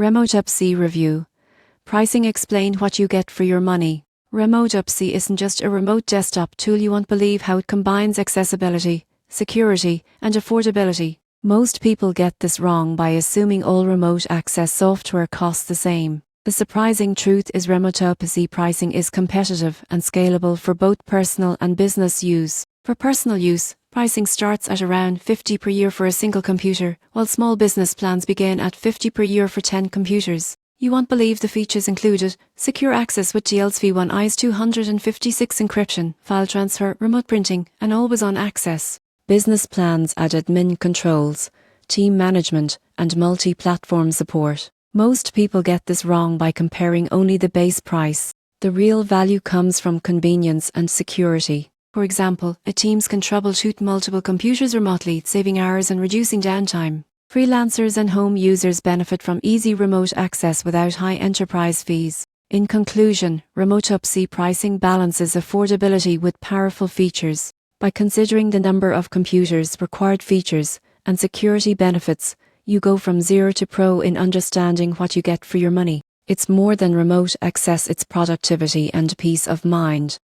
RemotePC Review. Pricing. Explain what you get for your money. RemotePC isn't just a remote desktop tool. You won't believe how it combines accessibility, security, and affordability. Most people get this wrong by assuming all remote access software costs the same. The surprising truth is RemotePC pricing is competitive and scalable for both personal and business use. For personal use, pricing starts at around $50 per year for a single computer, while small business plans begin at $50 per year for 10 computers. You won't believe the features included: secure access with DLSV1 IS 256 encryption, file transfer, remote printing, and always-on access. Business plans add admin controls, team management, and multi-platform support. Most people get this wrong by comparing only the base price. The real value comes from convenience and security. For example, a team can troubleshoot multiple computers remotely, saving hours and reducing downtime. Freelancers and home users benefit from easy remote access without high enterprise fees. In conclusion, RemotePC pricing balances affordability with powerful features. By considering the number of computers, required features, and security benefits, you go from zero to pro in understanding what you get for your money. It's more than remote access, it's productivity and peace of mind.